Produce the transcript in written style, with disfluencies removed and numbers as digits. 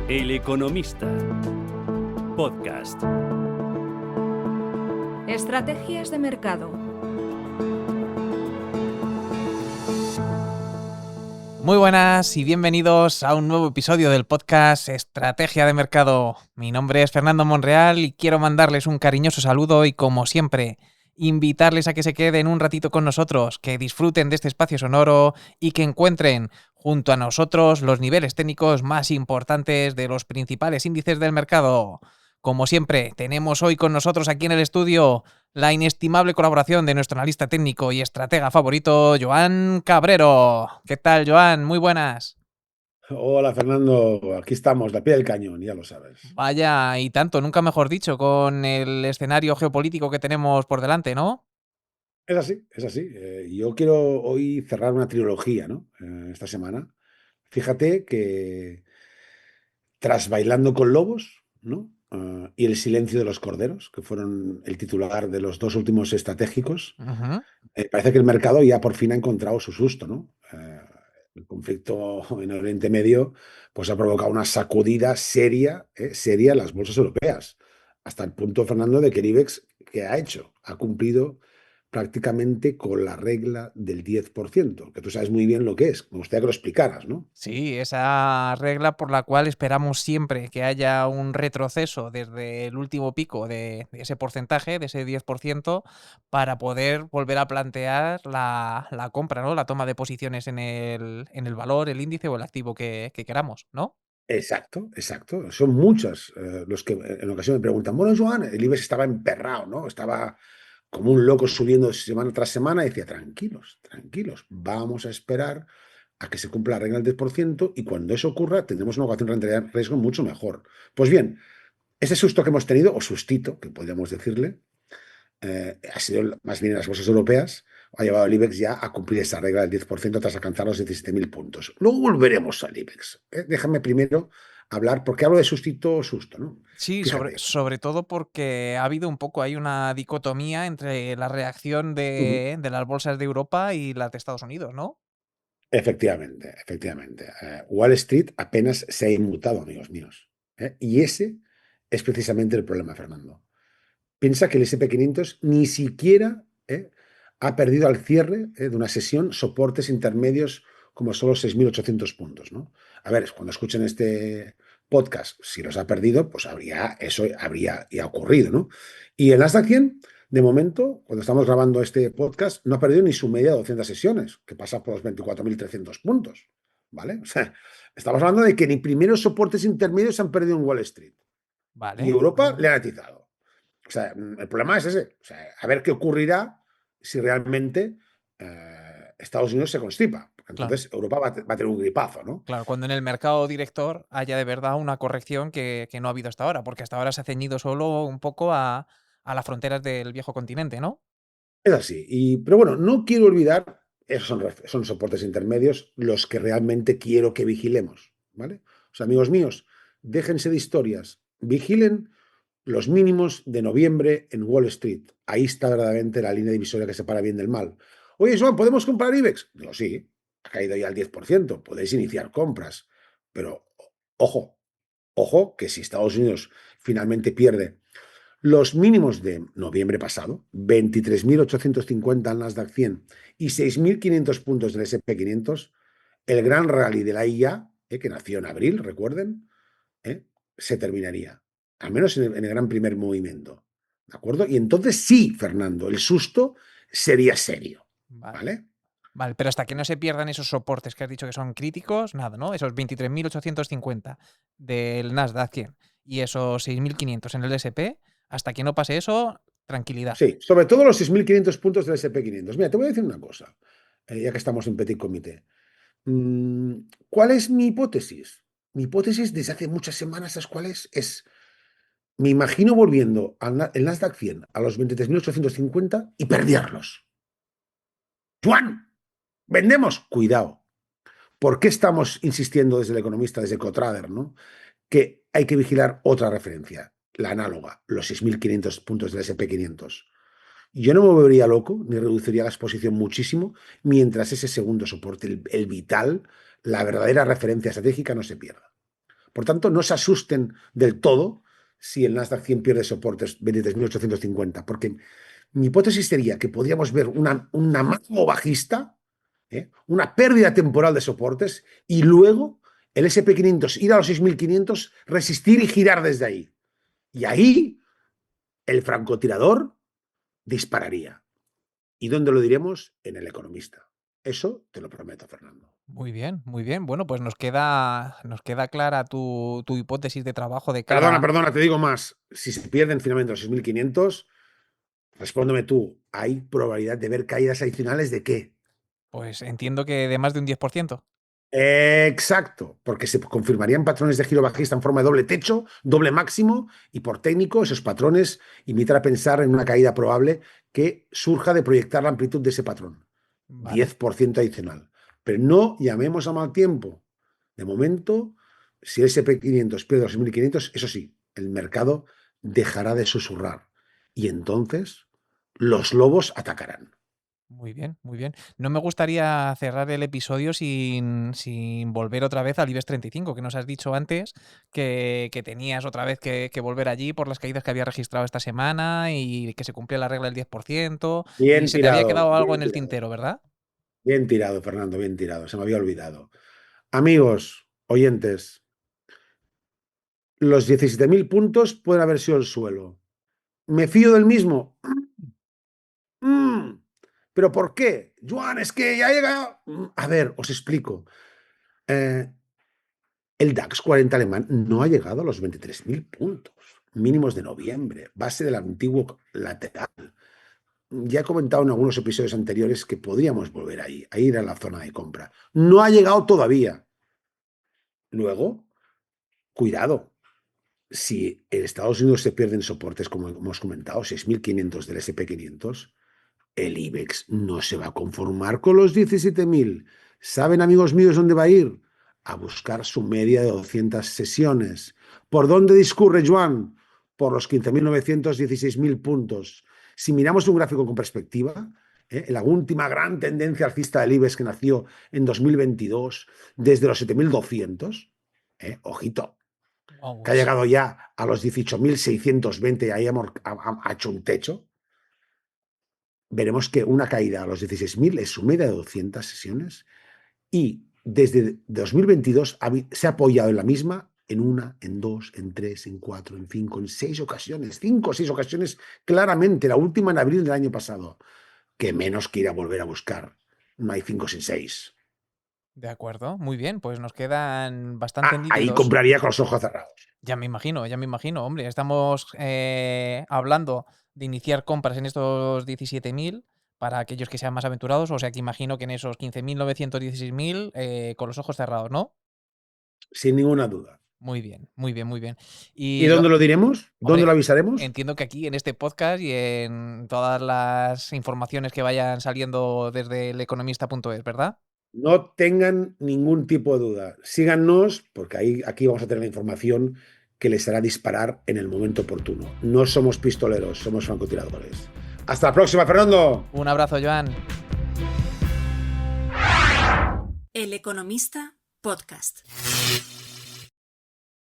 El Economista. Podcast. Estrategias de mercado. Muy buenas y bienvenidos a un nuevo episodio del podcast Estrategia de Mercado. Mi nombre es Fernando Monreal y quiero mandarles un cariñoso saludo y, como siempre, invitarles a que se queden un ratito con nosotros, que disfruten de este espacio sonoro y que encuentren junto a nosotros los niveles técnicos más importantes de los principales índices del mercado. Como siempre, tenemos hoy con nosotros aquí en el estudio la inestimable colaboración de nuestro analista técnico y estratega favorito, Joan Cabrero. ¿Qué tal, Joan? Muy buenas. Hola Fernando, aquí estamos, la pie del cañón, ya lo sabes. Vaya, y tanto, nunca mejor dicho, con el escenario geopolítico que tenemos por delante, ¿no? Es así, es así. Yo quiero hoy cerrar una trilogía, ¿no? Esta semana. Fíjate que tras Bailando con Lobos, ¿no? Y El silencio de los corderos, que fueron el titular de los dos últimos estratégicos, Ujú. parece que el mercado ya por fin ha encontrado su susto, ¿no? El conflicto en Oriente Medio pues ha provocado una sacudida seria en las bolsas europeas, hasta el punto, Fernando, de que el IBEX, ¿qué ha hecho? Ha cumplido prácticamente con la regla del 10%, que tú sabes muy bien lo que es. Me gustaría que lo explicaras, ¿no? Sí, esa regla por la cual esperamos siempre que haya un retroceso desde el último pico de ese porcentaje, de ese 10%, para poder volver a plantear la compra, ¿no? La toma de posiciones en el valor, el índice o el activo que queramos, ¿no? Exacto, exacto. Son muchas los que en ocasión me preguntan, bueno, Joan, el IBEX estaba emperrado, ¿no? Estaba como un loco subiendo semana tras semana y decía, tranquilos, tranquilos, vamos a esperar a que se cumpla la regla del 10% y cuando eso ocurra tendremos una ecuación de rentabilidad riesgo mucho mejor. Pues bien, ese susto que hemos tenido, o sustito, que podríamos decirle, ha sido más bien en las bolsas europeas, ha llevado al IBEX ya a cumplir esa regla del 10% tras alcanzar los 17.000 puntos. Luego volveremos al IBEX. Déjame primero hablar, porque hablo de sustito o susto, ¿no? Sí, Fíjate. sobre todo porque ha habido un poco, hay una dicotomía entre la reacción Ujú. de las bolsas de Europa y las de Estados Unidos, ¿no? Efectivamente, efectivamente. Wall Street apenas se ha inmutado, amigos míos. Y ese es precisamente el problema, Fernando. Piensa que el SP 500 ni siquiera ha perdido al cierre de una sesión soportes intermedios como son los 6.800 puntos, ¿no? A ver, cuando escuchen este podcast, si los ha perdido, pues eso habría ya ocurrido, ¿no? Y el Nasdaq 100, de momento, cuando estamos grabando este podcast, no ha perdido ni su media de 200 sesiones, que pasa por los 24.300 puntos, ¿vale? O sea, estamos hablando de que ni primeros soportes intermedios se han perdido en Wall Street. Y Vale. Europa le ha atizado. O sea, el problema es ese. O sea, a ver qué ocurrirá si realmente Estados Unidos se constipa. Porque Claro. entonces Europa va a tener un gripazo, ¿no? Claro, cuando en el mercado director haya de verdad una corrección que no ha habido hasta ahora, porque hasta ahora se ha ceñido solo un poco a las fronteras del viejo continente, ¿no? Es así. Pero bueno, no quiero olvidar, esos son soportes intermedios los que realmente quiero que vigilemos, ¿vale? O sea, amigos míos, déjense de historias, vigilen los mínimos de noviembre en Wall Street. Ahí está verdaderamente la línea divisoria que separa bien del mal. Oye, Joan, ¿podemos comprar IBEX? Digo, sí, ha caído ya al 10%, podéis iniciar compras. Pero ojo, ojo, que si Estados Unidos finalmente pierde los mínimos de noviembre pasado, 23.850 al Nasdaq 100 y 6.500 puntos del SP 500, el gran rally de la IA, que nació en abril, recuerden, se terminaría, al menos en el gran primer movimiento. ¿De acuerdo? Y entonces sí, Fernando, el susto sería serio. Vale. ¿Vale? Vale, pero hasta que no se pierdan esos soportes que has dicho que son críticos, nada, ¿no? Esos 23.850 del Nasdaq 100 y esos 6.500 en el SP, hasta que no pase eso, tranquilidad. Sí, sobre todo los 6.500 puntos del SP 500. Mira, te voy a decir una cosa, ya que estamos en Petit Comité. ¿Cuál es mi hipótesis? Mi hipótesis desde hace muchas semanas, ¿sabes cuál es? Me imagino volviendo el Nasdaq 100 a los 23.850 y perderlos. ¡Juan! ¿Vendemos? Cuidado. ¿Por qué estamos insistiendo desde el economista, desde Cotrader, ¿no? Que hay que vigilar otra referencia, la análoga, los 6.500 puntos del SP 500. Yo no me volvería loco ni reduciría la exposición muchísimo mientras ese segundo soporte, el vital, la verdadera referencia estratégica no se pierda. Por tanto, no se asusten del todo si el Nasdaq 100 pierde soportes 23.850, porque mi hipótesis sería que podríamos ver una mano bajista, una pérdida temporal de soportes y luego el SP500 ir a los 6.500, resistir y girar desde ahí. Y ahí el francotirador dispararía. ¿Y dónde lo diremos? En El Economista. Eso te lo prometo, Fernando. Muy bien, muy bien. Bueno, pues nos queda clara tu hipótesis de trabajo de cara. Perdona, te digo más. Si se pierden finalmente los 6.500, respóndeme tú, ¿hay probabilidad de ver caídas adicionales de qué? Pues entiendo que de más de un 10%. Exacto, porque se confirmarían patrones de giro bajista en forma de doble techo, doble máximo, y por técnico esos patrones invitan a pensar en una caída probable que surja de proyectar la amplitud de ese patrón. Vale. 10% adicional. Pero no llamemos a mal tiempo. De momento, si el SP500 pierde los 6.500, eso sí, el mercado dejará de susurrar. Y entonces los lobos atacarán. Muy bien, muy bien. No me gustaría cerrar el episodio sin volver otra vez al IBEX 35, que nos has dicho antes que tenías otra vez que volver allí por las caídas que había registrado esta semana y que se cumplía la regla del 10%. Bien Y se te había tirado, quedado algo bien en el tirado. tintero, ¿verdad? Bien tirado, Fernando, bien tirado. Se me había olvidado. Amigos, oyentes, los 17.000 puntos pueden haber sido el suelo. ¿Me fío del mismo? ¿Pero por qué? Joan, es que ya llega... A ver, os explico. El DAX 40 alemán no ha llegado a los 23.000 puntos mínimos de noviembre, base del antiguo lateral. Ya he comentado en algunos episodios anteriores que podríamos volver ahí, a ir a la zona de compra. No ha llegado todavía. Luego, cuidado. Si en Estados Unidos se pierden soportes, como hemos comentado, 6.500 del SP500, el IBEX no se va a conformar con los 17.000. ¿Saben, amigos míos, dónde va a ir? A buscar su media de 200 sesiones. ¿Por dónde discurre, Joan? Por los 15.900, 16.000 puntos. Si miramos un gráfico con perspectiva, la última gran tendencia alcista del IBEX que nació en 2022, desde los 7.200, ojito, Wow, que ha llegado ya a los 18.620 y ahí ha hecho un techo, veremos que una caída a los 16.000 es su media de 200 sesiones y desde 2022 se ha apoyado en la misma en una, en dos, en tres, en cuatro, en cinco, en 6 ocasiones, 5 o 6 ocasiones claramente, la última en abril del año pasado, que menos que ir a volver a buscar. No hay 5 sin 6. de acuerdo, muy bien, pues nos quedan bastante Ahí nítidos. compraría con los ojos cerrados. Ya me imagino, hombre, estamos hablando de iniciar compras en estos 17.000 para aquellos que sean más aventurados, o sea que imagino que en esos 15.900, 16.000 con los ojos cerrados, ¿no? Sin ninguna duda. Muy bien, muy bien, muy bien. ¿Y Y dónde lo diremos? ¿Dónde hombre, lo avisaremos? entiendo que aquí en este podcast y en todas las informaciones que vayan saliendo desde eleconomista.es, ¿verdad? No tengan ningún tipo de duda. Síganos, porque aquí vamos a tener la información que les hará disparar en el momento oportuno. No somos pistoleros, somos francotiradores. Hasta la próxima, Fernando. Un abrazo, Joan. El Economista Podcast.